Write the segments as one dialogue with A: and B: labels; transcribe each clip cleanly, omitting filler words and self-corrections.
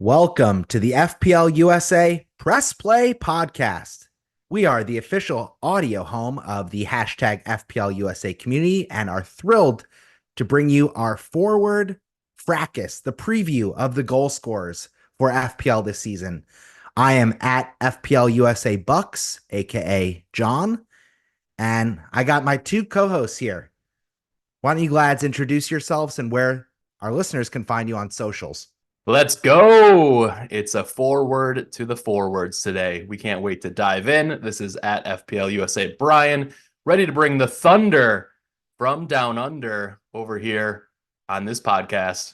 A: Welcome to the FPL USA Press Play Podcast. We are the official audio home of the hashtag FPL USA community and are thrilled to bring you our forward fracas, the preview of the goal scorers for FPL this season. I am at FPL USA Bucks, aka John, and I got my two co-hosts here. Why don't you lads introduce yourselves and where our listeners can find you on socials?
B: Let's go. It's a forward to the forwards today. We can't wait to dive in. This is at FPL USA Brian, ready to bring the thunder from down under over here on this podcast.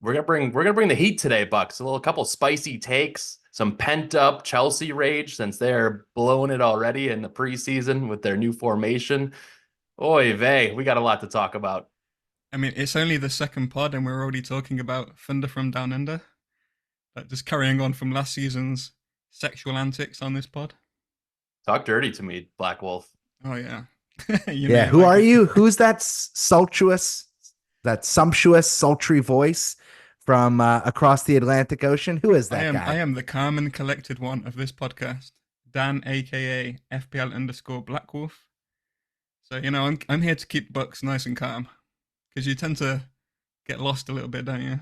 B: We're gonna bring the heat today, Bucks. A couple spicy takes, some pent up Chelsea rage since they're blowing it already in the preseason with their new formation. Oy vey, we got a lot to talk about.
C: I mean, it's only the second pod, and we're already talking about Thunder from Down Under. Like, just carrying on from last season's sexual antics on this pod.
B: Talk dirty to me, Black Wolf.
C: Oh, yeah.
A: Yeah, who are you? Who's that sumptuous, sultry voice from across the Atlantic Ocean? Who is that guy?
C: I am the calm and collected one of this podcast, Dan, aka FPL _ Black Wolf. So, I'm here to keep Bucks nice and calm. Because you tend to get lost a little bit, don't you?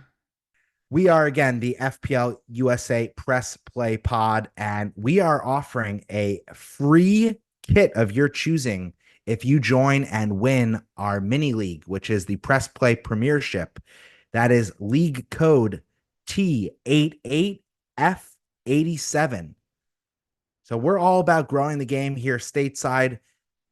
A: We are, again, the FPL USA Press Play Pod, and we are offering a free kit of your choosing if you join and win our mini league, which is the Press Play Premiership. That is league code T88F87. So we're all about growing the game here stateside.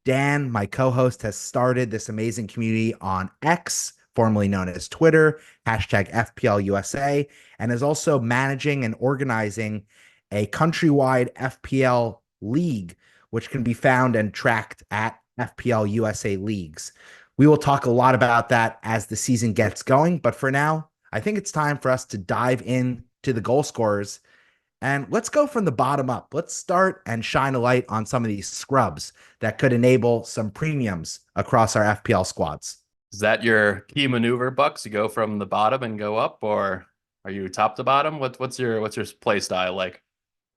A: Dan, my co-host, has started this amazing community on X, formerly known as Twitter, hashtag FPLUSA, and is also managing and organizing a countrywide FPL league, which can be found and tracked at FPL USA Leagues. We will talk a lot about that as the season gets going, but for now, I think it's time for us to dive into the goal scorers. And let's go from the bottom up. Let's start and shine a light on some of these scrubs that could enable some premiums across our FPL squads.
B: Is that your key maneuver, Bucks? You go from the bottom and go up, or are you top to bottom? What's your play style like?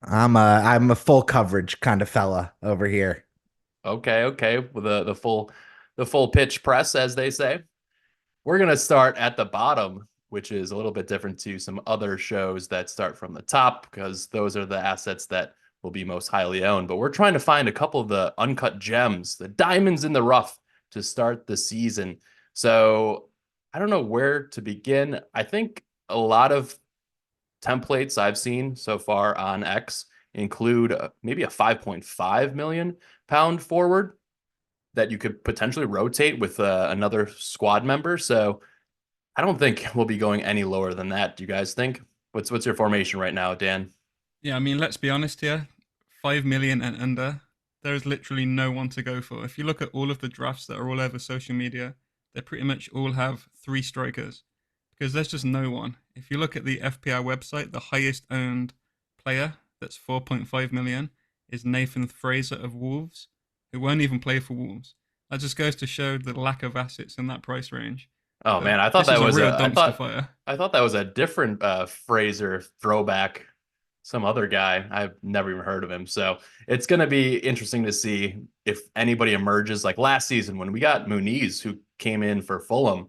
A: I'm a full coverage kind of fella over here.
B: Okay, with the full pitch press, as they say. We're gonna start at the bottom, which is a little bit different to some other shows that start from the top, because those are the assets that will be most highly owned. But we're trying to find a couple of the uncut gems, the diamonds in the rough to start the season. So I don't know where to begin. I think a lot of templates I've seen so far on X include maybe a 5.5 million pound forward that you could potentially rotate with another squad member. So I don't think we'll be going any lower than that. Do you guys think? What's your formation right now, Dan?
C: Yeah, I mean, let's be honest here. 5 million and under, there is literally no one to go for. If you look at all of the drafts that are all over social media, they pretty much all have 3 strikers because there's just no one. If you look at the FPR website, the highest owned player that's 4.5 million is Nathan Fraser of Wolves, who won't even play for Wolves. That just goes to show the lack of assets in that price range.
B: Oh
C: So
B: man, I thought
C: this
B: that
C: is
B: was
C: a real
B: a
C: dumpster fire.
B: I thought that was a different Fraser throwback. Some other guy. I've never even heard of him. So it's going to be interesting to see if anybody emerges like last season when we got Muniz, who came in for Fulham,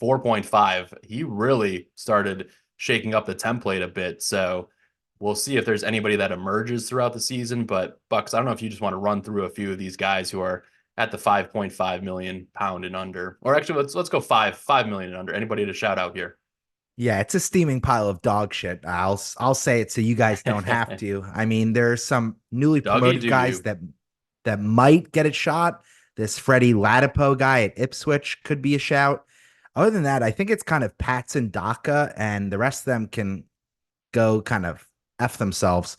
B: 4.5. He really started shaking up the template a bit. So we'll see if there's anybody that emerges throughout the season. But Bucks, I don't know if you just want to run through a few of these guys who are at the 5.5 million pound and under, or actually let's go 5 million and under. Anybody to shout out here?
A: Yeah, it's a steaming pile of dog shit. I'll say it so you guys don't have to. I mean, there's some newly
B: Doggy
A: promoted guys that might get a shot. This Freddie Latipo guy at Ipswich could be a shout. Other than that, I think it's kind of Patson Daka, and the rest of them can go kind of F themselves.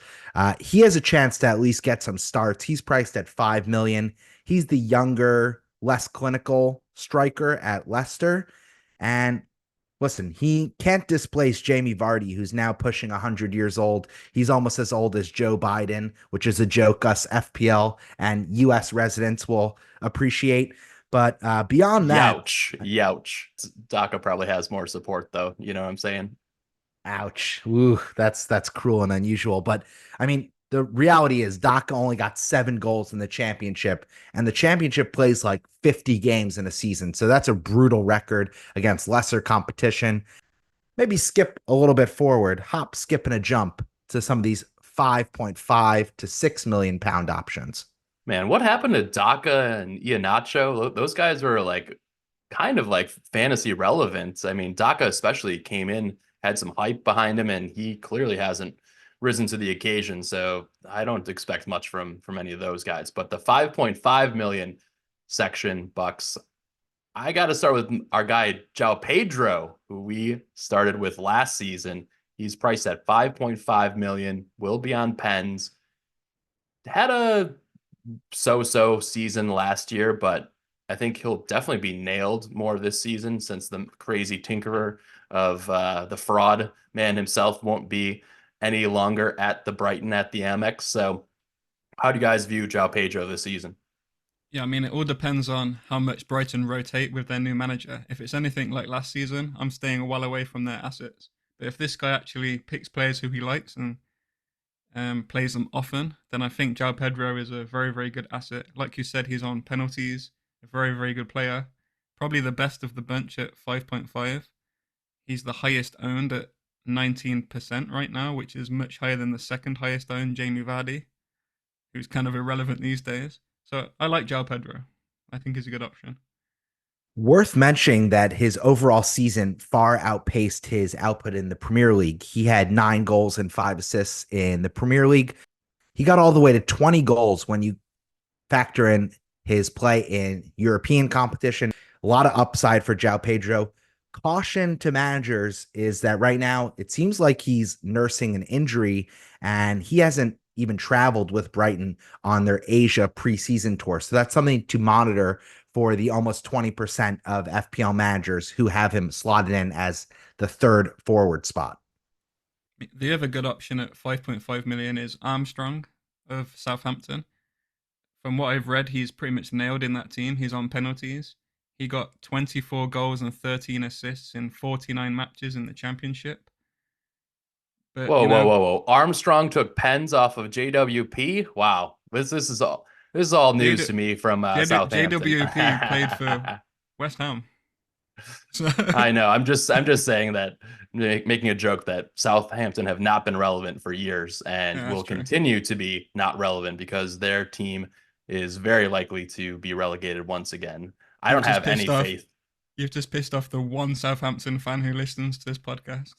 A: He has a chance to at least get some starts. He's priced at 5 million. He's the younger, less clinical striker at Leicester. And listen, he can't displace Jamie Vardy, who's now pushing 100 years old. He's almost as old as Joe Biden, which is a joke us FPL and US residents will appreciate. But beyond that,
B: Youch. Daka probably has more support, though. You know what I'm saying?
A: Ouch. Ooh, that's cruel and unusual. But I mean, the reality is Doc only got 7 goals in the championship, and the championship plays like 50 games in a season. So that's a brutal record against lesser competition. Maybe skip a little bit forward, hop, skip, and a jump to some of these 5.5 to 6 million pound options.
B: Man, what happened to Daka and Iheanacho? Those guys were like kind of like fantasy relevant. I mean, Daka especially came in, had some hype behind him, and he clearly hasn't risen to the occasion. So I don't expect much from any of those guys. But the 5.5 million section bucks, I got to start with our guy João Pedro, who we started with last season. He's priced at 5.5 million, will be on pens. Had a so-so season last year, but I think he'll definitely be nailed more this season since the crazy tinkerer of the fraud man himself won't be any longer at the Brighton at the Amex. So how do you guys view João Pedro this season?
C: Yeah, I mean, it all depends on how much Brighton rotate with their new manager. If it's anything like last season, I'm staying well away from their assets. But if this guy actually picks players who he likes and plays them often, then I think João Pedro is a very, very good asset. Like you said, he's on penalties, a very, very good player. Probably the best of the bunch at 5.5. He's the highest owned at 19% right now, which is much higher than the second highest owned, Jamie Vardy, who's kind of irrelevant these days. So I like João Pedro. I think he's a good option.
A: Worth mentioning that his overall season far outpaced his output in the Premier League. He had 9 goals and 5 assists in the Premier League. He got all the way to 20 goals when you factor in his play in European competition. A lot of upside for João Pedro. Caution to managers is that right now it seems like he's nursing an injury and he hasn't even traveled with Brighton on their Asia preseason tour. So that's something to monitor for the almost 20% of FPL managers who have him slotted in as the third forward spot.
C: The other good option at 5.5 million is Armstrong of Southampton. From what I've read, he's pretty much nailed in that team. He's on penalties. He got 24 goals and 13 assists in 49 matches in the championship. But
B: Whoa, whoa, whoa, whoa! Armstrong took pens off of JWP. Wow, this is all news to me from Southampton.
C: JWP played for West Ham.
B: I know. I'm just saying that, making a joke that Southampton have not been relevant for years and
C: Yeah,
B: will
C: true.
B: continue to be not relevant because their team is very likely to be relegated once again. I don't have any faith.
C: You've just pissed off the one Southampton fan who listens to this podcast.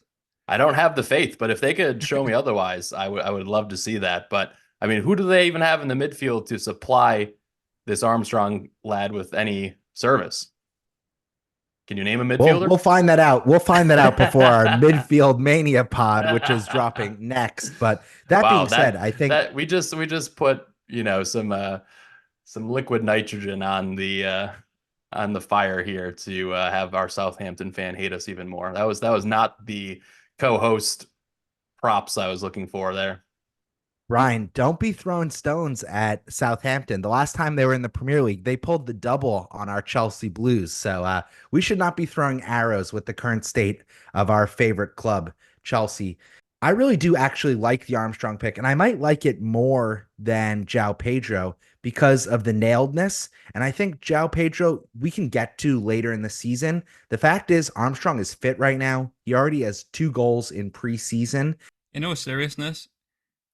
B: I don't have the faith, but if they could show me otherwise, I would love to see that. But I mean, who do they even have in the midfield to supply this Armstrong lad with any service? Can you name a midfielder?
A: We'll find that out. We'll find that out before our midfield mania pod, which is dropping next. But that being said, I think
B: that we just put some liquid nitrogen on the fire here to have our Southampton fan hate us even more. That was not the co-host props I was looking for there.
A: Ryan, don't be throwing stones at Southampton. The last time they were in the Premier League, they pulled the double on our Chelsea Blues. So we should not be throwing arrows with the current state of our favorite club, Chelsea. I really do actually like the Armstrong pick, and I might like it more than João Pedro because of the nailedness. And I think João Pedro, we can get to later in the season. The fact is, Armstrong is fit right now. He already has 2 goals in preseason.
C: In all seriousness,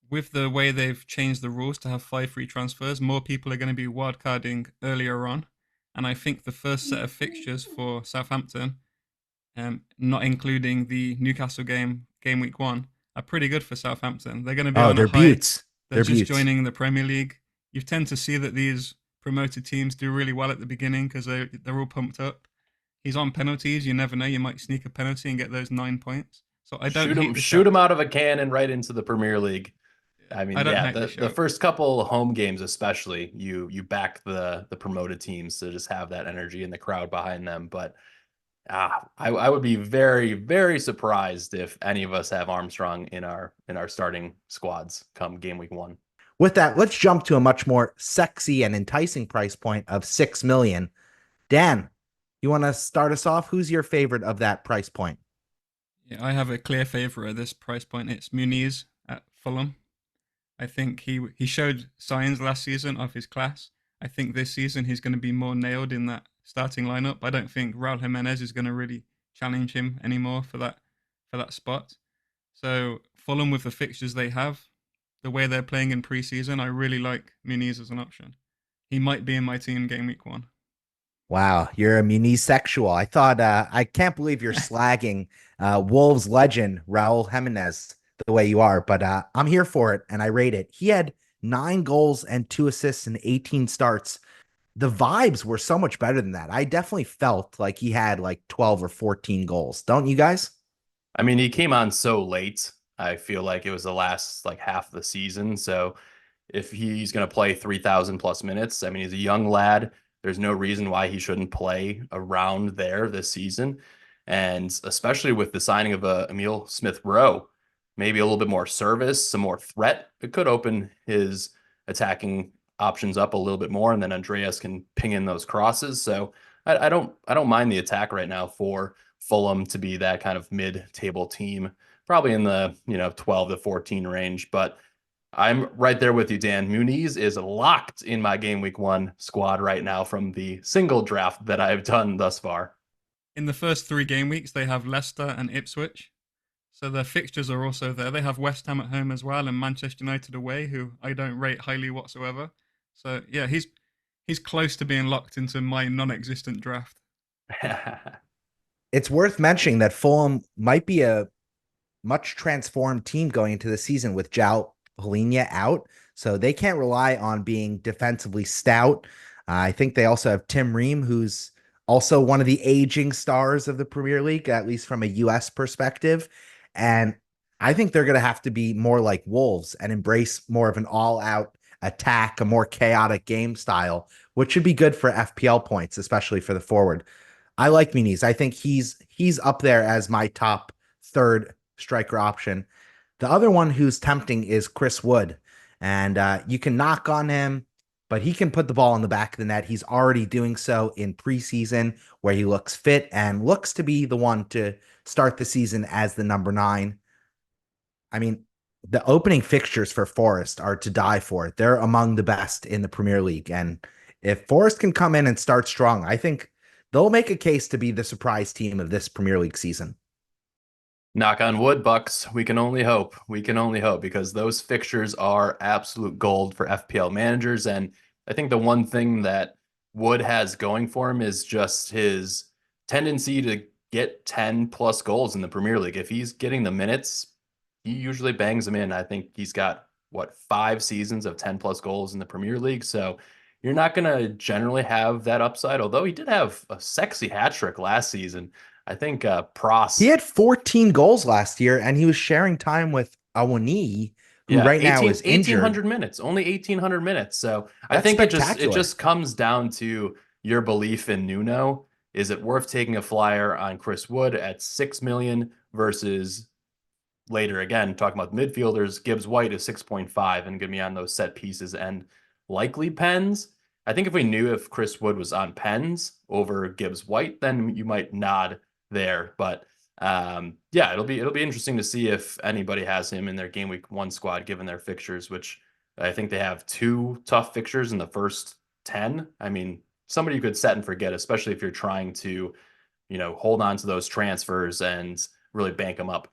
C: with the way they've changed the rules to have 5 free transfers, more people are going to be wildcarding earlier on. And I think the first set of fixtures for Southampton, not including the Newcastle game week 1, are pretty good for Southampton. They're going to be on a high.
A: Buttes.
C: They're just joining the Premier League. You tend to see that these promoted teams do really well at the beginning because they're all pumped up. He's on penalties. You never know. You might sneak a penalty and get those 9 points. So I don't
B: shoot him out of a cannon right into the Premier League. I mean, the first couple home games, especially, you back the promoted teams to just have that energy and the crowd behind them. But I would be very, very surprised if any of us have Armstrong in our starting squads come game week 1.
A: With that, let's jump to a much more sexy and enticing price point of 6 million. Dan, you want to start us off? Who's your favorite of that price point?
C: Yeah, I have a clear favorite at this price point. It's Muniz at Fulham. I think he showed signs last season of his class. I think this season he's going to be more nailed in that starting lineup. I don't think Raul Jimenez is going to really challenge him anymore for that spot. So Fulham with the fixtures they have, the way they're playing in preseason, I really like Muniz as an option. He might be in my team game week 1.
A: Wow, you're a munisexual. I thought I can't believe you're slagging Wolves legend Raul Jimenez the way you are, but I'm here for it and I rate it. He had 9 goals and 2 assists in 18 starts. The vibes were so much better than that. I definitely felt like he had like 12 or 14 goals. Don't you guys?
B: I mean, he came on so late. I feel like it was the last like half of the season. So if he's going to play 3,000 plus minutes, I mean, he's a young lad. There's no reason why he shouldn't play around there this season. And especially with the signing of Emil Smith Rowe, maybe a little bit more service, some more threat. It could open his attacking options up a little bit more, and then Andreas can ping in those crosses. So I don't mind the attack right now for Fulham to be that kind of mid-table team, probably in the 12 to 14 range. But I'm right there with you, Dan. Muniz is locked in my game week 1 squad right now from the single draft that I've done thus far.
C: In the first 3 game weeks, they have Leicester and Ipswich. So their fixtures are also there. They have West Ham at home as well and Manchester United away, who I don't rate highly whatsoever. So yeah, he's close to being locked into my non-existent draft.
A: It's worth mentioning that Fulham might be a much transformed team going into the season with João Palhinha out. So they can't rely on being defensively stout. I think they also have Tim Ream, who's also one of the aging stars of the Premier League, at least from a US perspective. And I think they're going to have to be more like Wolves and embrace more of an all out attack, a more chaotic game style, which should be good for FPL points, especially for the forward. I like Muniz. I think he's up there as my top third striker option. The other one who's tempting is Chris Wood. And you can knock on him, but he can put the ball in the back of the net. He's already doing so in preseason, where he looks fit and looks to be the one to start the season as the number 9. I mean, the opening fixtures for Forest are to die for. They're among the best in the Premier League. And if Forest can come in and start strong, I think they'll make a case to be the surprise team of this Premier League season.
B: Knock on wood, Bucks. We can only hope. We can only hope, because those fixtures are absolute gold for FPL managers. And I think the one thing that Wood has going for him is just his tendency to get 10 plus goals in the Premier League. If he's getting the minutes, he usually bangs them in. I think he's got, 5 seasons of 10 plus goals in the Premier League. So you're not going to generally have that upside, although he did have a sexy hat trick last season. I think
A: He
B: Pross.
A: had 14 goals last year, and he was sharing time with Awani, who
B: Yeah,
A: right now is injured.
B: 1,800 minutes, only 1,800 minutes. So I
A: That's
B: think it
A: spectacular.
B: just comes down to your belief in Nuno. Is it worth taking a flyer on Chris Wood at 6 million versus later again talking about midfielders? Gibbs White is 6.5 and going to be on those set pieces and likely pens. I think if we knew if Chris Wood was on pens over Gibbs White, then you might nod there. But yeah, it'll be interesting to see if anybody has him in their game week 1 squad, given their fixtures, which I think they have 2 tough fixtures in the first 10. I mean, somebody you could set and forget, especially if you're trying to, hold on to those transfers and really bank them up.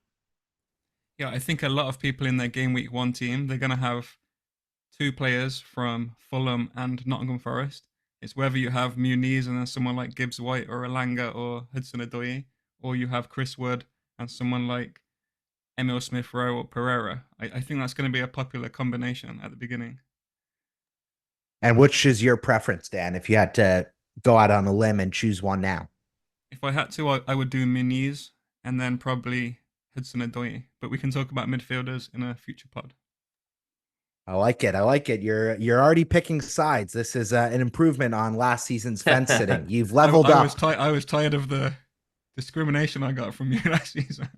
C: Yeah, I think a lot of people in their game week 1 team, they're going to have 2 players from Fulham and Nottingham Forest. It's whether you have Muniz and then someone like Gibbs White or Elanga or Hudson-Odoi, or you have Chris Wood and someone like Emil Smith Rowe or Pereira. I think that's going to be a popular combination at the beginning.
A: And which is your preference, Dan, if you had to go out on a limb and choose one now?
C: If I had to, I would do Muniz and then probably Hudson-Odoi. But we can talk about midfielders in a future pod.
A: I like it. I like it. You're already picking sides. This is an improvement on last season's fence sitting. You've leveled up.
C: I was tired of the discrimination I got from you last season.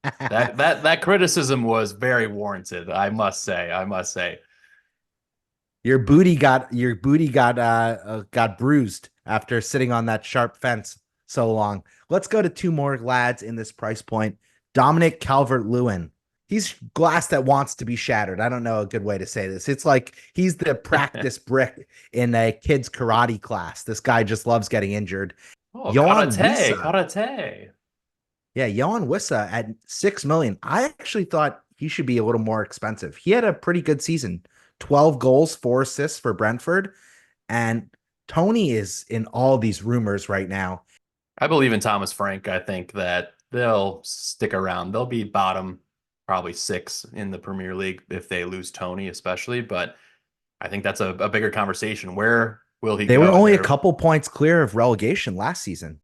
B: That criticism was very warranted, I must say. I must say.
A: Your booty got bruised after sitting on that sharp fence. so long. Let's go to two more lads in this price point. Dominic Calvert-Lewin. He's glass that wants to be shattered. I don't know a good way to say this. It's like he's the practice brick in a kid's karate class. This guy just loves getting injured.
B: Oh,
A: Yohan
B: karate,
A: Wissa.
B: karate.
A: Yeah, Yohan Wissa at 6 million. I actually thought he should be a little more expensive. He had a pretty good season. 12 goals, 4 assists for Brentford. And Tony is in all these rumors right now.
B: I believe in Thomas Frank. I think that they'll stick around. They'll be bottom, probably 6 in the Premier League if they lose Tony, especially. But I think that's a bigger conversation. Where will he
A: They were
B: go?
A: only a
B: There,
A: couple points clear of relegation last season.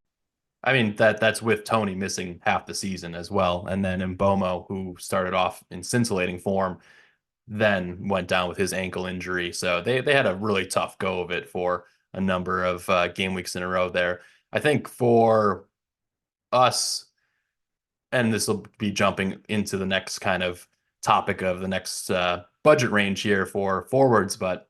B: I mean that's with Tony missing half the season as well, and then Mbomo, who started off in scintillating form, then went down with his ankle injury. So they had a really tough go of it for a number of game weeks in a row there. I think for us, and this will be jumping into the next kind of topic of the next budget range here for forwards, but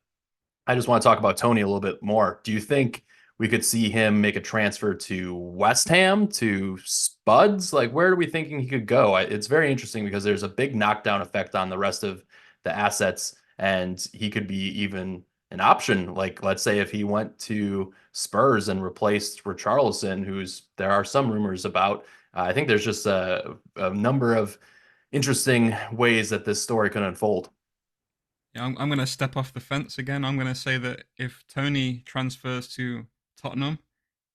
B: I just want to talk about Tony a little bit more. Do you think we could see him make a transfer to West Ham, to Spuds? Like, where are we thinking he could go? It's very interesting because there's a big knockdown effect on the rest of the assets, and he could be even an option. Like, let's say if he went to Spurs and replaced Richarlison, who's there are some rumors about. I think there's just a number of interesting ways that this story could unfold.
C: Yeah, I'm going to step off the fence again. I'm going to say that if Tony transfers to Tottenham,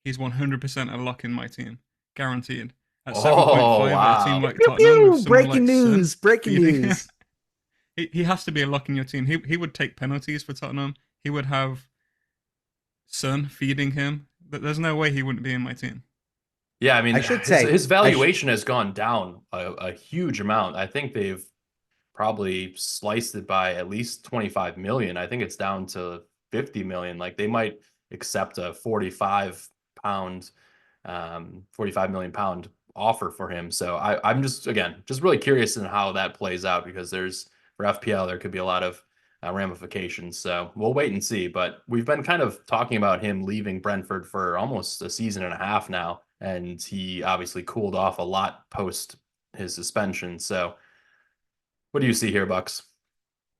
C: he's 100% a lock in my team, guaranteed. At
B: Oh,
C: 7.5, at a team
B: wow.
C: like
A: Pew,
C: Tottenham with
A: pew,
C: someone
A: breaking
C: like Son
A: news, breaking
C: feeding,
A: news.
C: he has to be a lock in your team. He would take penalties for Tottenham. He would have Son feeding him. There's no way he wouldn't be in my team.
B: Yeah, I
A: I
B: mean,
A: should
B: his
A: say,
B: his valuation has gone down a huge amount. I think they've probably sliced it by at least 25 million. I think it's down to 50 million. Like they might accept a 45 pound, 45 million pound offer for him. So I'm just again just really curious in how that plays out because there's for FPL there could be a lot of ramifications. So we'll wait and see. But we've been kind of talking about him leaving Brentford for almost a season and a half now, and he obviously cooled off a lot post his suspension. So what do you see here, Bucks?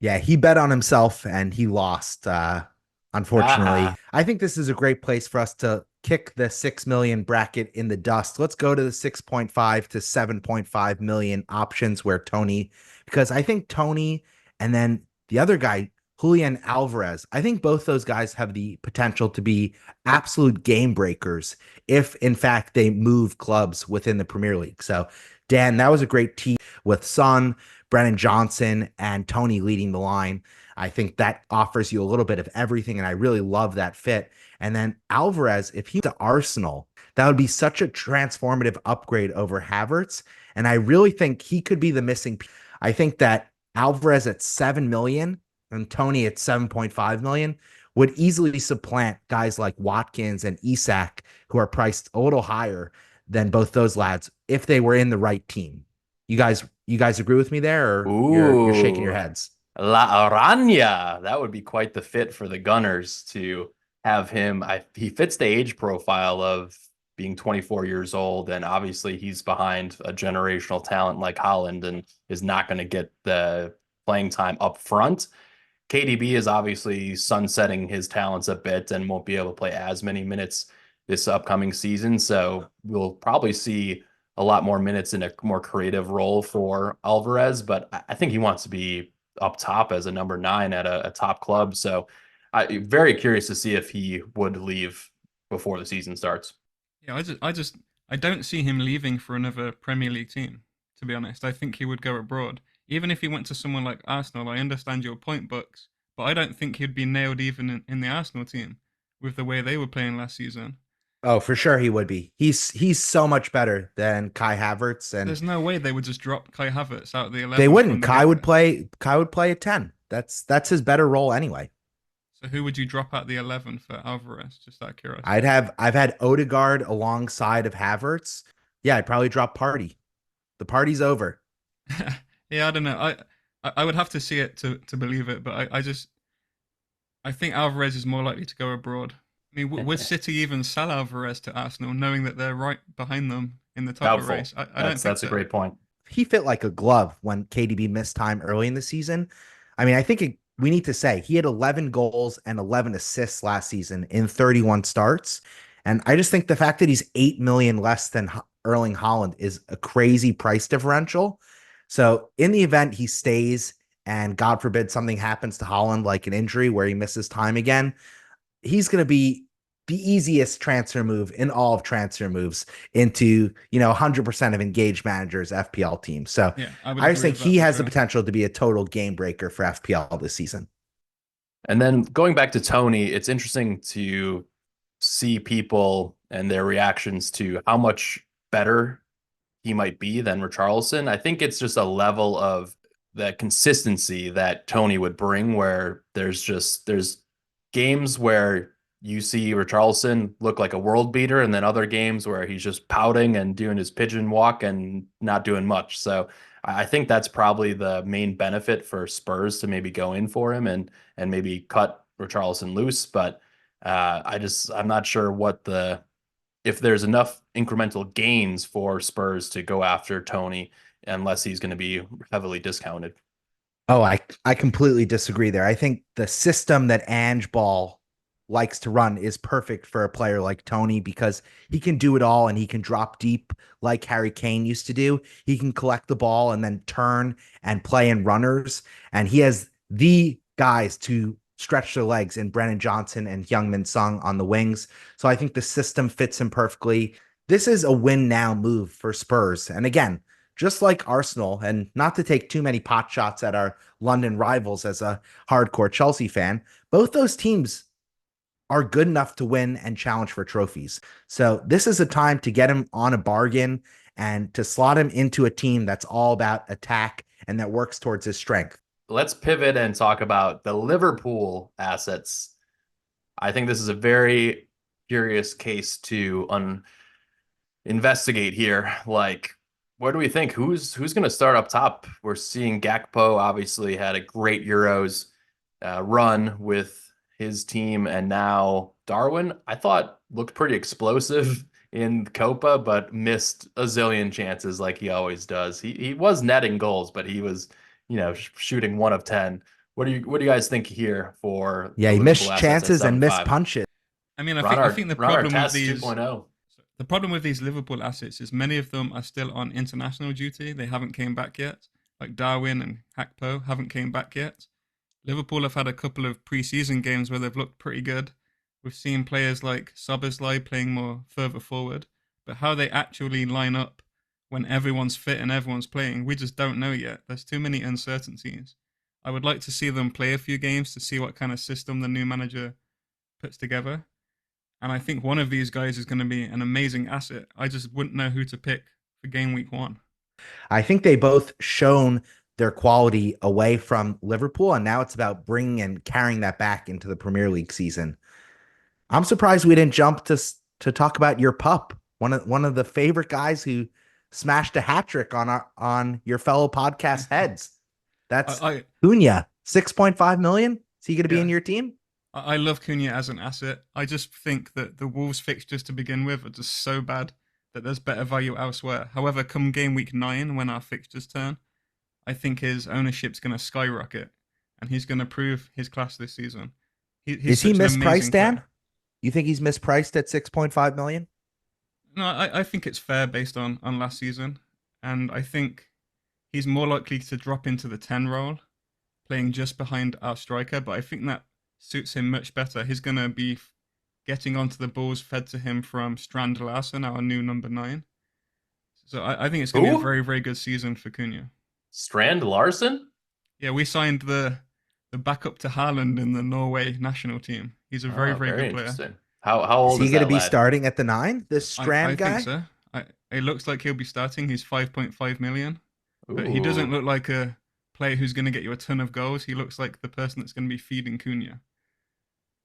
A: yeah, he bet on himself and he lost.
B: Ah,
A: Unfortunately, I think this is a great place for us to kick the 6 million bracket in the dust. Let's go to the 6.5 to 7.5 million options where Tony, because I think Tony and then the other guy, Julian Alvarez, I think both those guys have the potential to be absolute game breakers if, in fact, they move clubs within the Premier League. So, Dan, that was a great team with Son, Brennan Johnson, and Tony leading the line. I think that offers you a little bit of everything, and I really love that fit. And then Alvarez, if he went to Arsenal, that would be such a transformative upgrade over Havertz. And I really think he could be the missing piece. I think that Alvarez at 7 million and Tony at 7.5 million would easily supplant guys like Watkins and Isak, who are priced a little higher than both those lads if they were in the right team. You guys agree with me there, or you're shaking your
B: ooh,
A: heads?
B: La Araña. That would be quite the fit for the Gunners to have him. He fits the age profile of being 24 years old, and obviously he's behind a generational talent like Holland and is not going to get the playing time up front. KDB is obviously sunsetting his talents a bit and won't be able to play as many minutes this upcoming season. So we'll probably see a lot more minutes in a more creative role for Alvarez, but I think he wants to be up top as a number 9 at a top club. So I'm very curious to see if he would leave before the season starts.
C: Yeah, I don't see him leaving for another Premier League team. To be honest, I think he would go abroad. Even if he went to someone like Arsenal, I understand your point, Bucks, but I don't think he'd be nailed even in the Arsenal team with the way they were playing last season.
A: Oh, for sure he would be. He's so much better than Kai Havertz, and
C: There's no way they would just drop Kai Havertz out of the
A: they
C: 11 from
A: wouldn't.
C: the
A: Kai
C: get
A: would
C: go.
A: play. Kai would play at 10. That's his better role anyway.
C: So who would you drop out the 11 for Alvarez? Just out of
A: I'd
C: curiosity.
A: have I've had Odegaard alongside of Havertz. Yeah, I'd probably drop Party. The party's over.
C: Yeah, I don't know. I would have to see it to believe it, but I think Alvarez is more likely to go abroad. I mean, would City even sell Alvarez to Arsenal, knowing that they're right behind them in the title
B: Doubtful.
C: race? I don't think
B: That's a
C: so.
B: great point.
A: He fit like a glove when KDB missed time early in the season. I mean, I think we need to say he had 11 goals and 11 assists last season in 31 starts. And I just think the fact that he's 8 million less than Erling Haaland is a crazy price differential. So in the event he stays and God forbid something happens to Haaland, like an injury where he misses time again, he's going to be the easiest transfer move in all of transfer moves into, 100% of engaged managers FPL teams. So
C: Yeah, I would
A: I just
C: agree
A: think
C: with that
A: he
C: for
A: has the
C: sure.
A: potential to be a total game breaker for FPL this season.
B: And then going back to Tony, it's interesting to see people and their reactions to how much better he might be than Richarlison. I think it's just a level of the consistency that Tony would bring where there's games where you see Richarlison look like a world beater, and then other games where he's just pouting and doing his pigeon walk and not doing much. So I think that's probably the main benefit for Spurs to maybe go in for him and maybe cut Richarlison loose. But I'm not sure if there's enough incremental gains for Spurs to go after Tony unless he's going to be heavily discounted.
A: Oh, I completely disagree there. I think the system that Ange Ball likes to run is perfect for a player like Tony because he can do it all and he can drop deep like Harry Kane used to do. He can collect the ball and then turn and play in runners. And he has the guys to stretch their legs in Brennan Johnson and Heung-min Sung on the wings. So I think the system fits him perfectly. This is a win now move for Spurs. And again, just like Arsenal, and not to take too many pot shots at our London rivals as a hardcore Chelsea fan, both those teams are good enough to win and challenge for trophies. So this is a time to get him on a bargain and to slot him into a team that's all about attack and that works towards his strength.
B: Let's pivot and talk about the Liverpool assets. I think this is a very curious case to investigate here. Like, what do we think? Who's going to start up top? We're seeing Gakpo obviously had a great Euros run with his team, and now Darwin, I thought looked pretty explosive in Copa, but missed a zillion chances like he always does. He was netting goals, but he was shooting 1 of 10. What do you guys think here for
A: Yeah,
B: the
A: he
B: Liverpool
A: missed
B: assets at
A: chances and missed
B: 7.5?
A: punches.
C: I mean, I think the
B: Ron
C: problem with
B: Artest
C: these
B: 2.0.
C: the problem with these Liverpool assets is many of them are still on international duty. They haven't came back yet. Like Darwin and Hakpo haven't came back yet. Liverpool have had a couple of pre-season games where they've looked pretty good. We've seen players like Szoboszlai playing more further forward, but how they actually line up when everyone's fit and everyone's playing, we just don't know yet. There's too many uncertainties. I would like to see them play a few games to see what kind of system the new manager puts together. And I think one of these guys is going to be an amazing asset. I just wouldn't know who to pick for game week 1.
A: I think they both shown their quality away from Liverpool, and now it's about bringing and carrying that back into the Premier League season. I'm surprised we didn't jump to talk about your pup, one of the favorite guys who smashed a hat trick on your fellow podcast heads. That's
C: I
A: Cunha, 6.5 million. Is he going to be in
C: yeah,
A: your team?
C: I love Cunha as an asset. I just think that the Wolves fixtures to begin with are just so bad that there's better value elsewhere. However, come game week 9, when our fixtures turn, I think his ownership's going to skyrocket, and he's going to prove his class this season. He's
A: Is he
C: such an
A: mispriced,
C: amazing
A: Dan?
C: player.
A: You think he's mispriced at 6.5 million?
C: No, I think it's fair based on last season, and I think he's more likely to drop into the 10 role, playing just behind our striker. But I think that suits him much better. He's going to be getting onto the balls fed to him from Strand Larsen, our new number 9. So I think it's going to be a
B: Who?
C: very, very good season for Cunha.
B: Strand Larsen?
C: Yeah, we signed the backup to Haaland in the Norway national team. He's a very,
B: Oh,
C: very
B: very
C: good player.
B: interesting. How
A: Is
B: old
A: he
B: is
A: going to
B: that
A: be
B: lad?
A: starting at the 9? This
C: I
A: Strand
C: think
A: guy?
C: so. It looks like he'll be starting. He's 5.5 million, but he doesn't
B: Ooh.
C: look like a player who's going to get you a ton of goals. He looks like the person that's going to be feeding Cunha.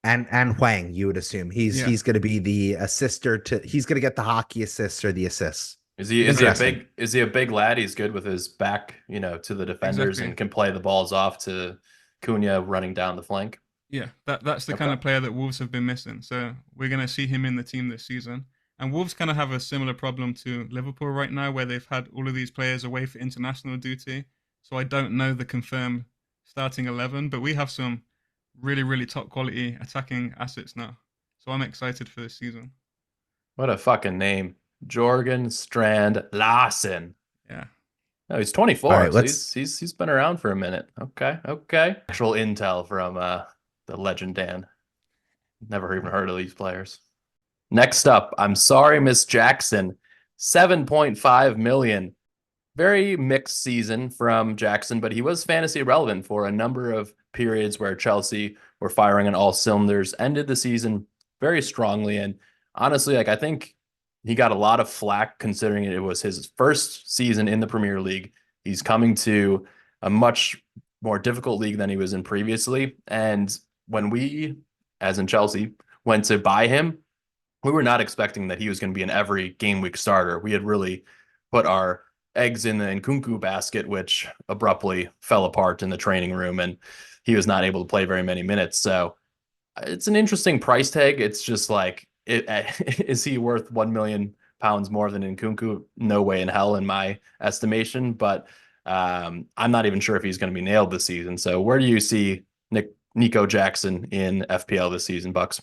A: And Huang, you would assume
C: Yeah,
A: he's going to be the assister to. He's going to get the hockey assists or the assists.
C: exactly,
B: Is he a big lad? He's good with his back, to the defenders
C: exactly.
B: and can play the balls off to Cunha running down the flank.
C: Yeah, that's the kind
B: Okay.
C: of player that Wolves have been missing. So we're going to see him in the team this season. And Wolves kind of have a similar problem to Liverpool right now, where they've had all of these players away for international duty. So I don't know the confirmed starting 11, but we have some really, really top quality attacking assets now. So I'm excited for this season.
B: What a fucking name. Jorgen Strand Larsen.
C: Yeah.
B: No, he's
A: All
B: 24,
A: right,
B: so
A: let's
B: he's been around for a minute. Okay, okay. Actual intel from the legend Dan. Never even heard of these players. Next up, I'm sorry, Miss Jackson. 7.5 million. Very mixed season from Jackson, but he was fantasy relevant for a number of periods where Chelsea were firing on all cylinders, ended the season very strongly. And honestly, like I think he got a lot of flack considering it was his first season in the Premier League. He's coming to a much more difficult league than he was in previously. And when we, as in Chelsea, went to buy him, we were not expecting that he was going to be an every game week starter. We had really put our eggs in the Nkunku basket, which abruptly fell apart in the training room, and he was not able to play very many minutes. So it's an interesting price tag. It's just like, is he worth £1 million more than Nkunku? No way in hell, in my estimation. But I'm not even sure if he's going to be nailed this season. So where do you see Nico Jackson in FPL this season, Bucks?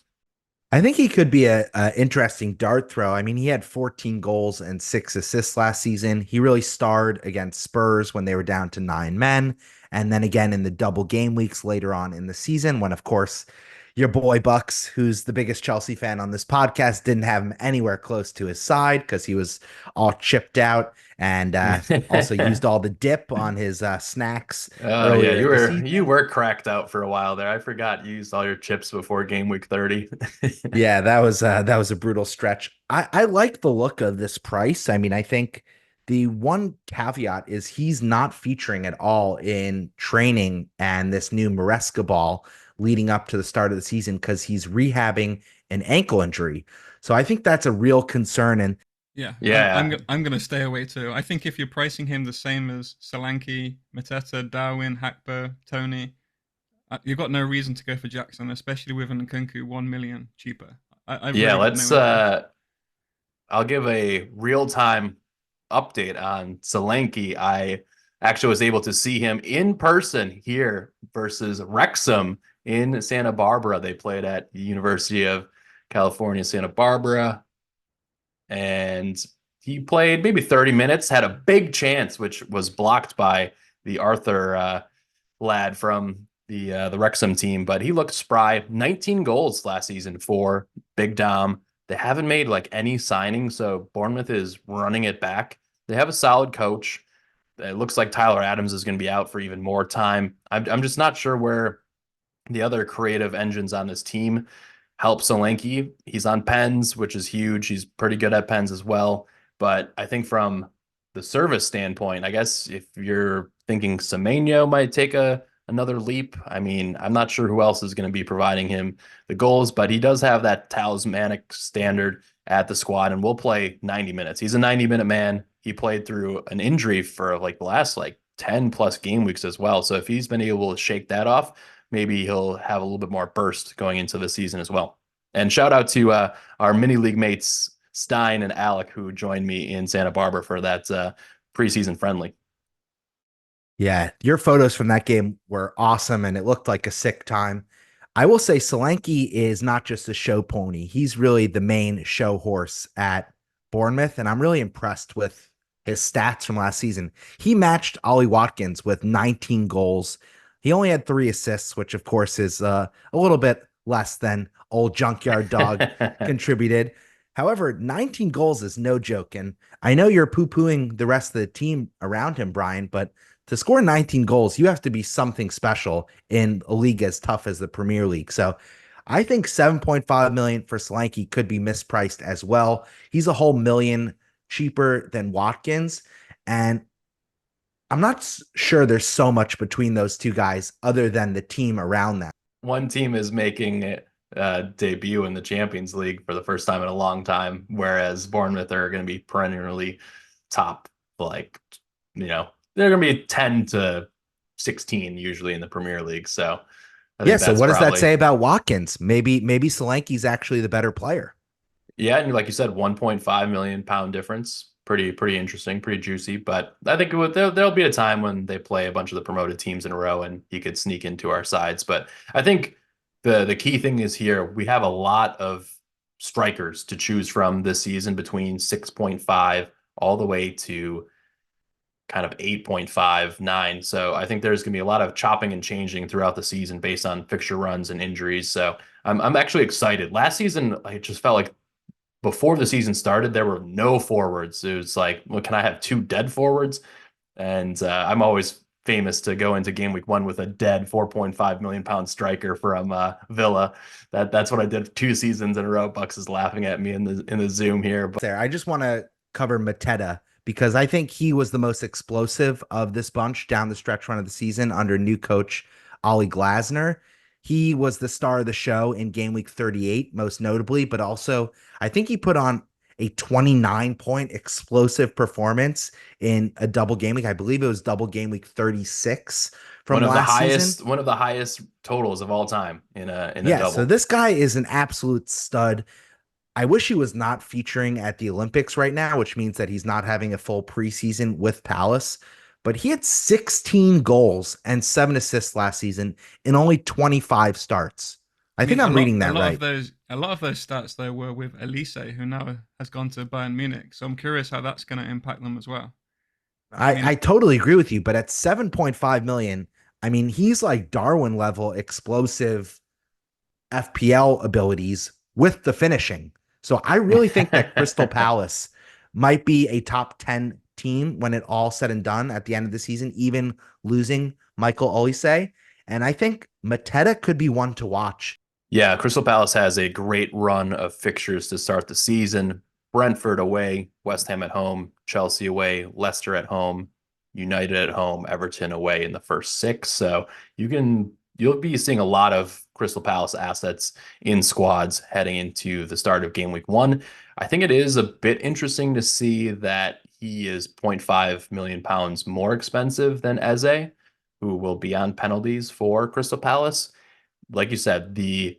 A: I think he could be a interesting dart throw. I mean, he had 14 goals and 6 assists last season. He really starred against Spurs when they were down to 9 men. And then again in the double game weeks later on in the season, when, of course, your boy Bucks, who's the biggest Chelsea fan on this podcast, didn't have him anywhere close to his side because he was all chipped out and also used all the dip on his snacks
B: Oh yeah,
A: earlier in the season.
B: you were cracked out for a while there. I forgot you used all your chips before game week 30.
A: Yeah, that was a brutal stretch. I like the look of this price. I mean, I think the one caveat is he's not featuring at all in training and this new Maresca ball leading up to the start of the season because he's rehabbing an ankle injury. So I think that's a real concern. And
C: Yeah,
B: Yeah.
C: I'm gonna stay away too. I think if you're pricing him the same as Solanke, Mateta, Darwin, Hackber, Tony, you've got no reason to go for Jackson, especially with an Nkunku 1 million cheaper. I've
B: Yeah,
C: really got no
B: let's
C: interest.
B: I'll give a real-time update on Solanke. I actually was able to see him in person here versus Wrexham in Santa Barbara. They played at the University of California, Santa Barbara, and he played maybe 30 minutes, had a big chance, which was blocked by the Arthur lad from the Wrexham team, but he looked spry. 19 goals last season for Big Dom. They haven't made like any signings, so Bournemouth is running it back. They have a solid coach. It looks like Tyler Adams is going to be out for even more time. I'm just not sure where the other creative engines on this team help Solanke. He's on pens, which is huge. He's pretty good at pens as well. But I think from the service standpoint, I guess if you're thinking Semenyo might take another leap. I mean, I'm not sure who else is going to be providing him the goals, but he does have that talismanic standard at the squad and will play 90 minutes. He's a 90-minute man. He played through an injury for like the last like 10 plus game weeks as well. So if he's been able to shake that off, maybe he'll have a little bit more burst going into the season as well. And shout out to our mini league mates Stein and Alec who joined me in Santa Barbara for that preseason friendly.
A: yeah, your photos from that game were awesome and it looked like a sick time. I will say Solanke is not just a show pony. He's really the main show horse at Bournemouth, and I'm really impressed with his stats from last season. He matched Ollie Watkins with 19 goals. He only had 3 assists, which of course is a little bit less than old Junkyard Dog contributed. However, 19 goals is no joke. And I know you're poo-pooing the rest of the team around him, Brian, but to score 19 goals, you have to be something special in a league as tough as the Premier League. So I think 7.5 million for Solanke could be mispriced as well. He's a whole million cheaper than Watkins. And I'm not sure there's so much between those two guys other than the team around them.
B: One team is making a debut in the Champions League for the first time in a long time, whereas Bournemouth are going to be perennially top, like, they're going to be 10 to 16 usually in the Premier League. So I
A: Yeah.
B: think
A: So
B: that's
A: what does that
B: probably,
A: say about Watkins? Maybe Solanke's actually the better player.
B: yeah. And like you said, 1.5 million pound difference. Pretty interesting, pretty juicy. But I think there'll be a time when they play a bunch of the promoted teams in a row and he could sneak into our sides. But I think the key thing is here we have a lot of strikers to choose from this season between 6.5 all the way to kind of 8.59. So I think there's going to be a lot of chopping and changing throughout the season based on fixture runs and injuries. So I'm actually excited. Last season, I just felt like before the season started, there were no forwards. It was like, well, can I have two dead forwards? And I'm always famous to go into game week one with a dead 4.5 million pound striker from Villa. That's what I did 2 seasons in a row. Bucks is laughing at me in the Zoom here, but
A: There, I just want to cover Mateta because I think he was the most explosive of this bunch down the stretch run of the season under new coach Ollie Glasner. He was the star of the show in game week 38, most notably, but also I think he put on a 29-point explosive performance in a double game week. I believe it was double game week 36 from last season.
B: one of the highest totals of all time in a
A: Yeah, so
B: double.
A: this guy is an absolute stud. I wish he was not featuring at the Olympics right now, which means that he's not having a full preseason with Palace. But he had 16 goals and 7 assists last season in only 25 starts.
C: I
A: I think
C: mean,
A: I'm reading that right.
C: a lot of those stats though were with Elise, who now has gone to Bayern Munich. So I'm curious how that's going to impact them as well. I
A: I
C: mean,
A: totally agree with you, but at 7.5 million, I mean, he's like Darwin level explosive FPL abilities with the finishing. So I really think that Crystal Palace might be a top 10 team when it all said and done at the end of the season, even losing Michael Olise. And I think Mateta could be one to watch.
B: Yeah, Crystal Palace has a great run of fixtures to start the season. Brentford away, West Ham at home, Chelsea away, Leicester at home, United at home, Everton away in the first six. So you'll be seeing a lot of Crystal Palace assets in squads heading into the start of game week one. I think it is a bit interesting to see that he is 0.5 million pounds more expensive than Eze, who will be on penalties for Crystal Palace. Like you said, the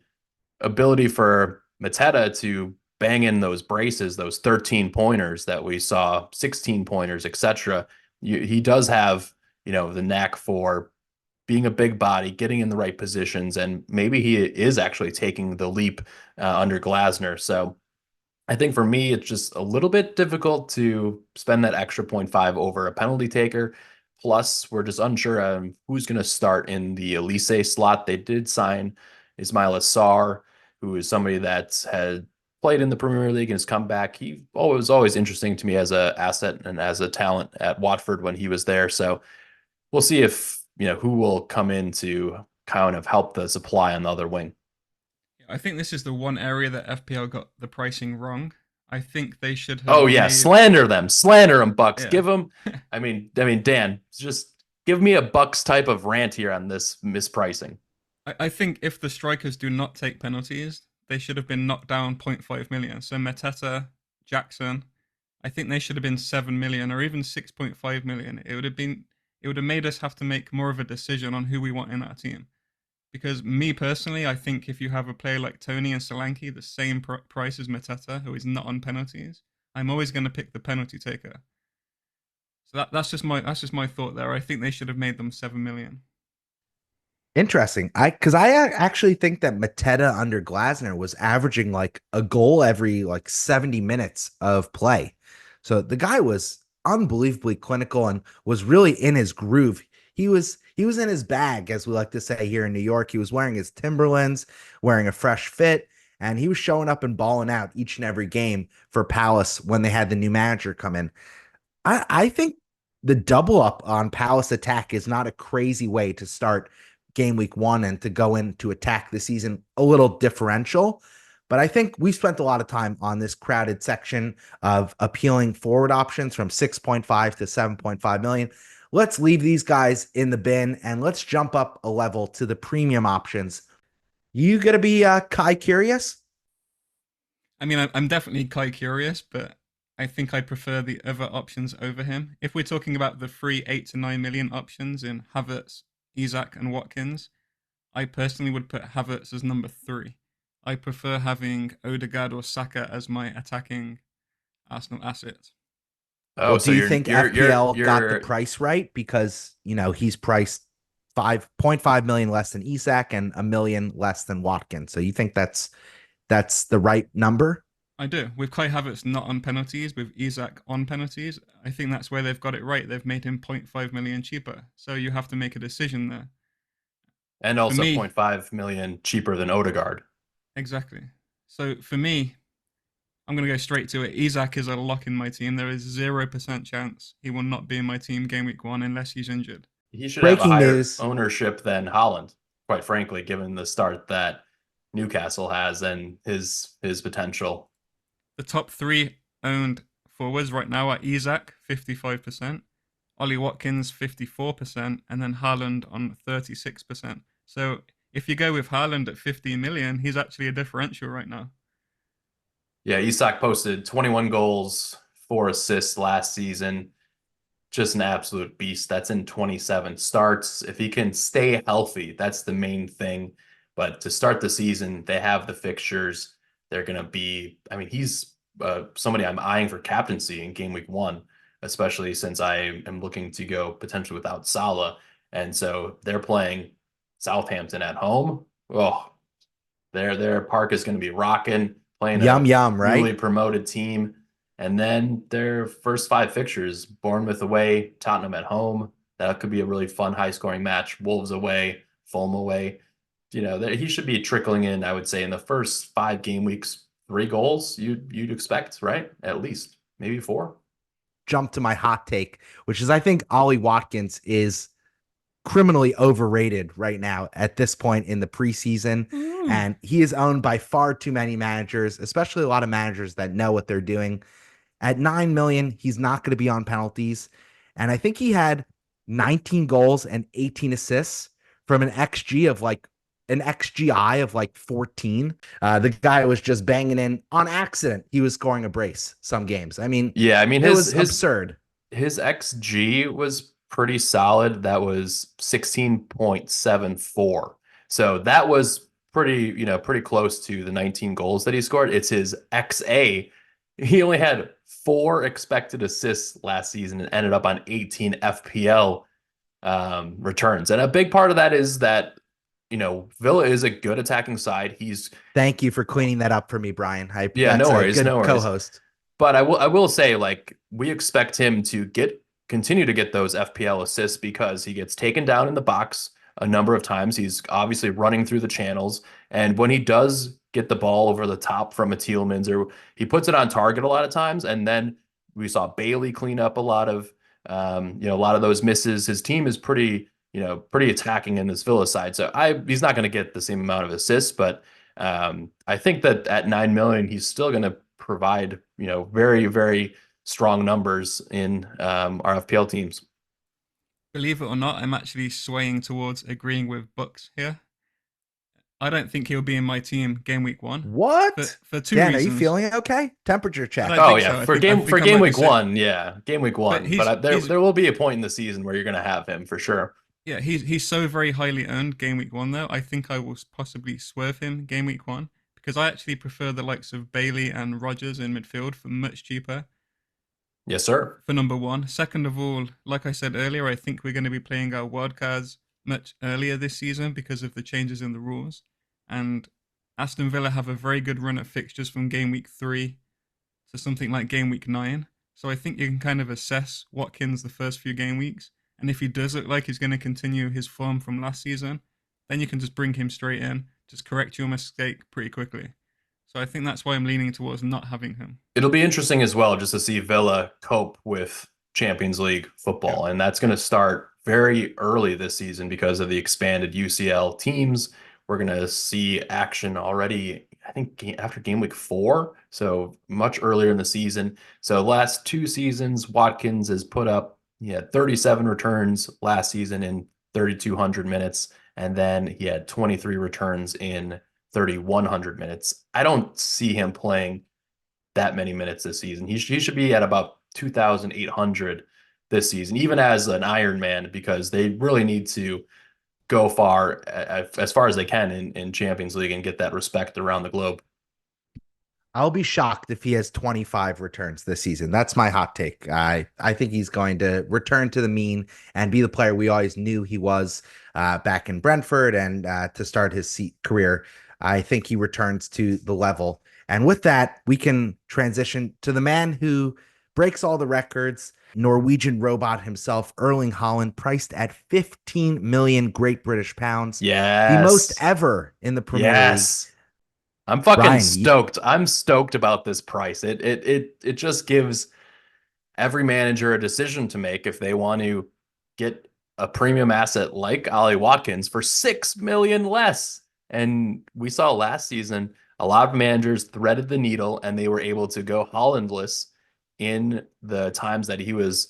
B: ability for Mateta to bang in those braces, those 13 pointers that we saw, 16 pointers, etc. He does have, the knack for being a big body, getting in the right positions, and maybe he is actually taking the leap under Glasner. So I think for me, it's just a little bit difficult to spend that extra 0.5 over a penalty taker. Plus, we're just unsure who's going to start in the Elise slot. They did sign Ismail Assar, who is somebody that had played in the Premier League and has come back. He was always interesting to me as a asset and as a talent at Watford when he was there. So we'll see if who will come in to kind of help the supply on the other wing.
C: I think this is the one area that FPL got the pricing wrong. I think they should
B: Oh
C: have
B: yeah,
C: made,
B: slander them, Bucks.
C: yeah.
B: Give them. I mean, Dan, just give me a Bucks type of rant here on this mispricing.
C: I think if the strikers do not take penalties, they should have been knocked down 0.5 million. So Mateta, Jackson, I think they should have been 7 million or even 6.5 million. It would have made us have to make more of a decision on who we want in our team. Because me personally, I think if you have a player like Tony and Solanke, the same price as Mateta, who is not on penalties, I'm always going to pick the penalty taker. So that's just my thought there. I think they should have made them 7 million.
A: Interesting. Because I actually think that Mateta under Glasner was averaging like a goal every like 70 minutes of play. So the guy was unbelievably clinical and was really in his groove. He was in his bag, as we like to say here in New York. He was wearing his Timberlands, wearing a fresh fit, and he was showing up and balling out each and every game for Palace when they had the new manager come in. I think the double up on Palace attack is not a crazy way to start game week one and to go in to attack the season a little differential. But I think we spent a lot of time on this crowded section of appealing forward options from 6.5 to 7.5 million. Let's leave these guys in the bin and let's jump up a level to the premium options. You gonna be Kai curious?
C: I mean, I'm definitely Kai curious, but I think I prefer the other options over him. If we're talking about the free 8 to 9 million options in Havertz, Isak, and Watkins, I personally would put Havertz as number 3. I prefer having Odegaard or Saka as my attacking Arsenal assets.
B: Oh,
A: Well, do
B: so
A: you think FPL got the
B: you're
A: price right? Because, he's priced 5.5 million less than Isak and a million less than Watkins. So you think that's the right number?
C: I do. With Kai Havertz not on penalties, with Isak on penalties, I think that's where they've got it right. They've made him 0.5 million cheaper. So you have to make a decision there.
B: and
C: For
B: also
C: me,
B: 0.5 million cheaper than Odegaard.
C: exactly. So for me, I'm going to go straight to it. Isak is a lock in my team. There is 0% chance he will not be in my team game week 1 unless he's injured.
B: He should have a
A: Breaking
B: higher
A: news.
B: ownership than Holland, quite frankly, given the start that Newcastle has and his potential.
C: The top 3 owned forwards right now are Isak, 55%, Ollie Watkins, 54%, and then Haaland on 36%. So if you go with Haaland at 15 million, he's actually a differential right now.
B: Yeah, Isak posted 21 goals, 4 assists last season. Just an absolute beast. That's in 27 starts. If he can stay healthy, that's the main thing. But to start the season, they have the fixtures. They're going to be, I mean, he's somebody I'm eyeing for captaincy in game week 1, especially since I am looking to go potentially without Salah. And so they're playing Southampton at home. Oh, their park is going to be rocking, playing
A: Yum
B: a
A: yum,
B: newly
A: right?
B: promoted team. And then their first 5 fixtures: Bournemouth away, Tottenham at home. That could be a really fun, high-scoring match. Wolves away, Fulham away. He should be trickling in, I would say, in the first 5 game weeks, 3 goals you'd expect, right? At least, maybe 4.
A: Jump to my hot take, which is I think Ollie Watkins is criminally overrated right now at this point in the preseason. And he is owned by far too many managers, especially a lot of managers that know what they're doing. At 9 million, he's not going to be on penalties. And I think he had 19 goals and 18 assists from an XGI of like 14. The guy was just banging in on accident. He was scoring a brace some games. I mean,
B: Yeah, I mean
A: it
B: his
A: was
B: his
A: absurd.
B: his XG was pretty solid. That was 16.74. So that was pretty close to the 19 goals that he scored. It's his XA. He only had 4 expected assists last season and ended up on 18 FPL returns. And a big part of that is that, Villa is a good attacking side.
A: Thank you for cleaning that up for me, Brian.
B: Yeah,
A: That's
B: no
A: a
B: worries, no
A: good
B: worries.
A: co-host.
B: But I will say, like, we expect him to continue to get those FPL assists because he gets taken down in the box a number of times. He's obviously running through the channels, and when he does get the ball over the top from a Tielemans, or he puts it on target a lot of times, and then we saw Bailey clean up a lot of those misses. His team is pretty attacking in this Villa side, so he's not going to get the same amount of assists, but I think that at 9 million, he's still going to provide, very, very strong numbers in our FPL teams.
C: Believe it or not, I'm actually swaying towards agreeing with Bucks here. I don't think he'll be in my team game week 1
A: What?
C: for 2
A: Dan, are you
C: reasons.
A: feeling okay? Temperature
C: I
A: check.
C: don't
B: Oh
C: think
B: yeah,
C: so.
B: for
C: I
B: game
C: think
B: for
C: I
B: game
C: might be
B: week
C: sick.
B: 1, yeah, game week
C: But
B: 1. But there will be a point in the season where you're going to have him for sure.
C: yeah, he's so very highly owned game week 1 though. I think I will possibly swerve him game week 1 because I actually prefer the likes of Bailey and Rogers in midfield for much cheaper.
B: Yes, sir.
C: For number 1. Second of all, like I said earlier, I think we're going to be playing our wildcards much earlier this season because of the changes in the rules. And Aston Villa have a very good run of fixtures from game week 3 to something like game week 9. So I think you can kind of assess Watkins the first few game weeks. And if he does look like he's going to continue his form from last season, then you can just bring him straight in, just correct your mistake pretty quickly. So I think that's why I'm leaning towards not having him.
B: It'll be interesting as well just to see Villa cope with Champions League
C: Yeah.
B: football. And that's going to start very early this season because of the expanded UCL teams. We're going to see action already, I think, after game week 4. So much earlier in the season. So last 2 seasons, Watkins has put up 37 returns last season in 3,200 minutes. And then he had 23 returns in 3,100 minutes. I don't see him playing that many minutes this season. He should be at about 2,800 this season, even as an Iron Man, because they really need to go as far as they can in Champions League and get that respect around the globe.
A: I'll be shocked if he has 25 returns this season. That's my hot take. I think he's going to return to the mean and be the player we always knew he was back in Brentford and to start his career. I think he returns to the level. And with that, we can transition to the man who breaks all the records, Norwegian robot himself, Erling Haaland, priced at 15 million Great British pounds, the most
B: Yes.
A: ever in the Premier League.
B: Yes. I'm fucking
A: Brian,
B: stoked. I'm stoked about this price. It just gives every manager a decision to make if they want to get a premium asset like Ollie Watkins for 6 million less. And we saw last season a lot of managers threaded the needle and they were able to go Hollandless in the times that he was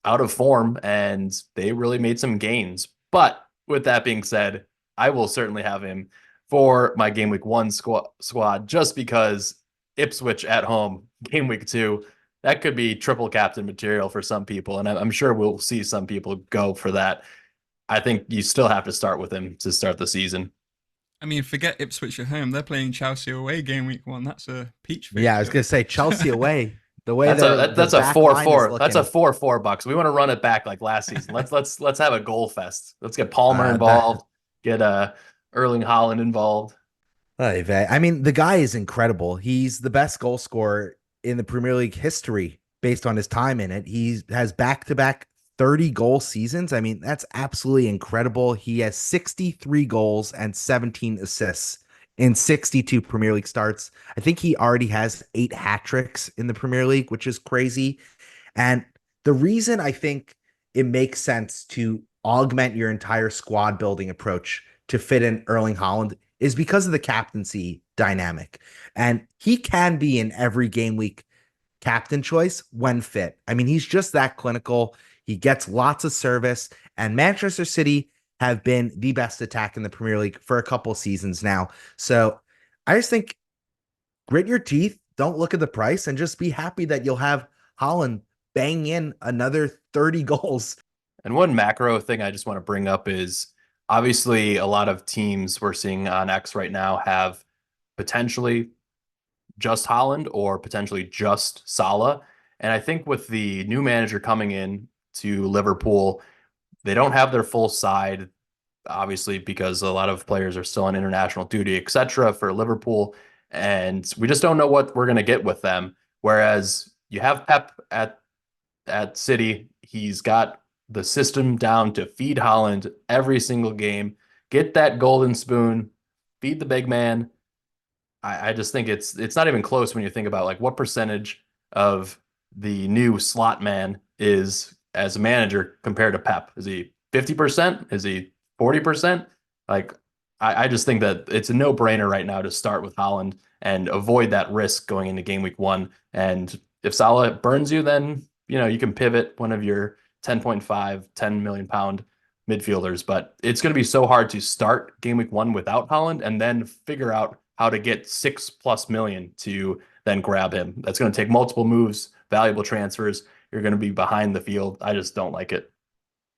B: out of form, and they really made some gains. But with that being said, I will certainly have him for my game week 1 squad just because Ipswich at home, game week 2, that could be triple captain material for some people. And I'm sure we'll see some people go for that. I think you still have to start with him to start the season.
C: I mean, forget Ipswich at home. They're playing Chelsea away game week 1. That's a peach
A: Yeah, I was
C: fixture.
A: gonna say Chelsea away. The way
B: That's a
A: the
B: that's a
A: back
B: four
A: line is
B: four. That's a
A: looking,
B: 4-4 bucks. We want to run it back like last season. Let's have a goal fest. Let's get Palmer
A: that
B: involved. Get Erling Haaland involved.
A: I mean, the guy is incredible. He's the best goal scorer in the Premier League history based on his time in it. He has back-to-back 30 goal seasons. I mean, that's absolutely incredible. He has 63 goals and 17 assists in 62 Premier League starts. I think he already has 8 hat tricks in the Premier League, which is crazy. And the reason I think it makes sense to augment your entire squad building approach to fit in Erling Haaland is because of the captaincy dynamic. And he can be in every game week captain choice when fit. I mean, he's just that clinical. He gets lots of service, and Manchester City have been the best attack in the Premier League for a couple seasons now. So I just think grit your teeth, don't look at the price, and just be happy that you'll have Holland bang in another 30 goals.
B: And one macro thing I just want to bring up is obviously a lot of teams we're seeing on X right now have potentially just Haaland or potentially just Salah. And I think with the new manager coming in to Liverpool, they don't have their full side, obviously, because a lot of players are still on international duty, etc. for Liverpool. And we just don't know what we're going to get with them. Whereas you have Pep at City, he's got the system down to feed Haaland every single game, get that golden spoon, feed the big man. I just think it's not even close when you think about like what percentage of the new slot man is as a manager compared to Pep. Is he 50%? Is he 40%? Like I just think that it's a no-brainer right now to start with Haaland and avoid that risk going into game week 1. And if Salah burns you, then you can pivot one of your 10.5, 10 million pound midfielders. But it's going to be so hard to start game week 1 without Haaland and then figure out how to get 6+ million to then grab him. That's going to take multiple moves, valuable transfers. You're going to be behind the field. I just don't like it.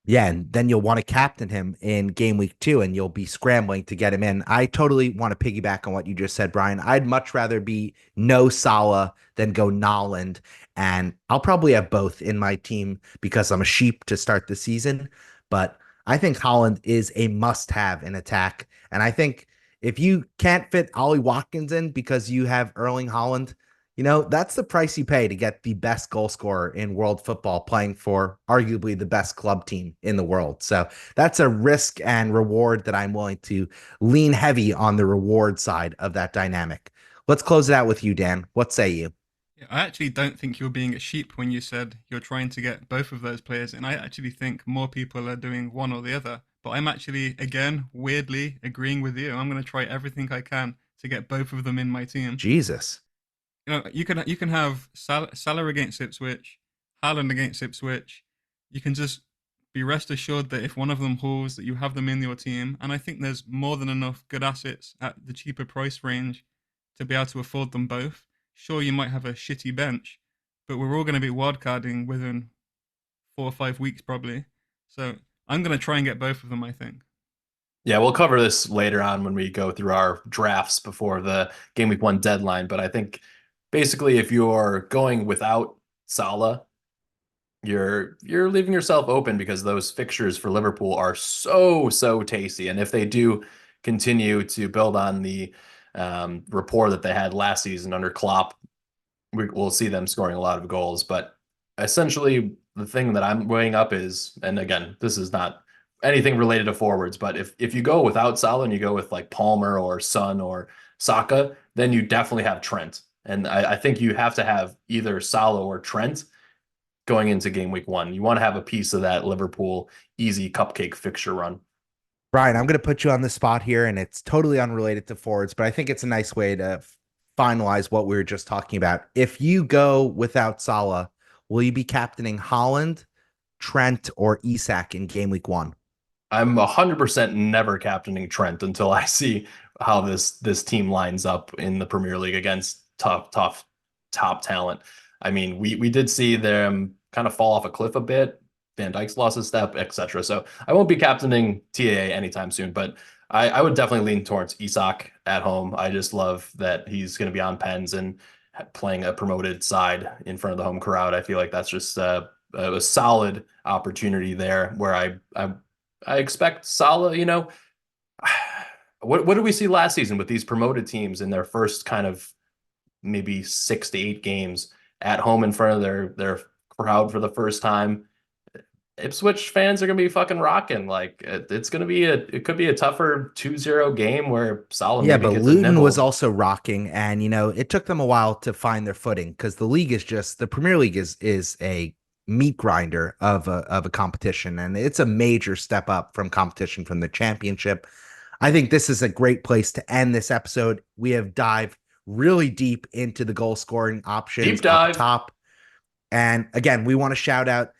A: Yeah, and then you'll want to captain him in game week 2 and you'll be scrambling to get him in. I totally want to piggyback on what you just said, Brian. I'd much rather be no Salah than go Noland. And I'll probably have both in my team because I'm a sheep to start the season. But I think Holland is a must-have in attack. And I think if you can't fit Ollie Watkins in because you have Erling Haaland, that's the price you pay to get the best goal scorer in world football playing for arguably the best club team in the world. So that's a risk and reward that I'm willing to lean heavy on the reward side of that dynamic. Let's close it out with you, Dan. What say you?
C: Yeah, I actually don't think you're being a sheep when you said you're trying to get both of those players, and I actually think more people are doing one or the other. But I'm actually, again, weirdly agreeing with you. I'm going to try everything I can to get both of them in my team.
A: Jesus.
C: You can have Salah against Ipswich, Haaland against Ipswich. You can just be rest assured that if one of them hauls, that you have them in your team. And I think there's more than enough good assets at the cheaper price range to be able to afford them both. Sure, you might have a shitty bench, but we're all going to be wildcarding within 4 or 5 weeks probably. So I'm going to try and get both of them, I think.
B: Yeah, we'll cover this later on when we go through our drafts before the game week 1 deadline. But I think basically if you're going without Salah, you're leaving yourself open because those fixtures for Liverpool are so tasty. And if they do continue to build on the rapport that they had last season under Klopp, we'll see them scoring a lot of goals. But essentially, the thing that I'm weighing up is, and again, this is not anything related to forwards, but if you go without Salah and you go with like Palmer or Son or Saka, then you definitely have Trent. And I think you have to have either Salah or Trent going into game week 1. You want to have a piece of that Liverpool easy cupcake fixture run.
A: Brian, I'm going to put you on the spot here, and it's totally unrelated to forwards, but I think it's a nice way to finalize what we were just talking about. If you go without Salah, will you be captaining Holland, Trent, or Isak in game week 1?
B: I'm 100% never captaining Trent until I see how this team lines up in the Premier League against tough top talent. I mean, we did see them kind of fall off a cliff a bit. Van Dijk's lost a step, etc. So I won't be captaining TAA anytime soon, but I would definitely lean towards Isak at home. I just love that he's going to be on pens and playing a promoted side in front of the home crowd. I feel like that's just a solid opportunity there where I expect Salah, what did we see last season with these promoted teams in their first kind of maybe 6 to 8 games at home in front of their crowd for the first time? Ipswich fans are going to be fucking rocking. Like it's going to be it could be a tougher 2-0 game where Salah
A: Yeah,
B: maybe
A: but
B: gets a
A: Luton was
B: nibble.
A: also rocking, and it took them a while to find their footing because the Premier League is a meat grinder of a competition, and it's a major step up from competition from the Championship. I think this is a great place to end this episode. We have dived really deep into the goal scoring options
B: Deep
A: up
B: dive.
A: top, and again, we want to shout out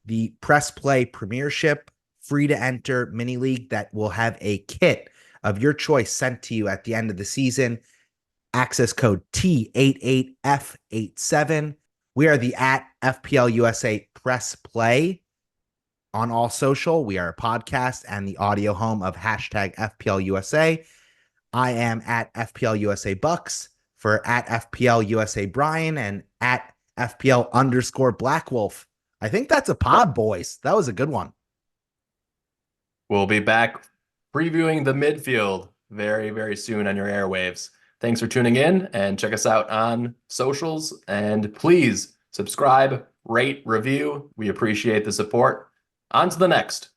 A: the Press Play Premiership free to enter mini league that will have a kit of your choice sent to you at the end of the season. Access code T88F87. We are the at FPL USA Press Play on all social. We are a podcast and the audio home of hashtag FPL USA. I am at FPL USA Bucks for at FPL USA Brian and at FPL _ Black Wolf. I think that's a pod, boys. That was a good one.
B: We'll be back previewing the midfield very soon on your airwaves. Thanks for tuning in and check us out on socials. And please subscribe, rate, review. We appreciate the support. On to the next.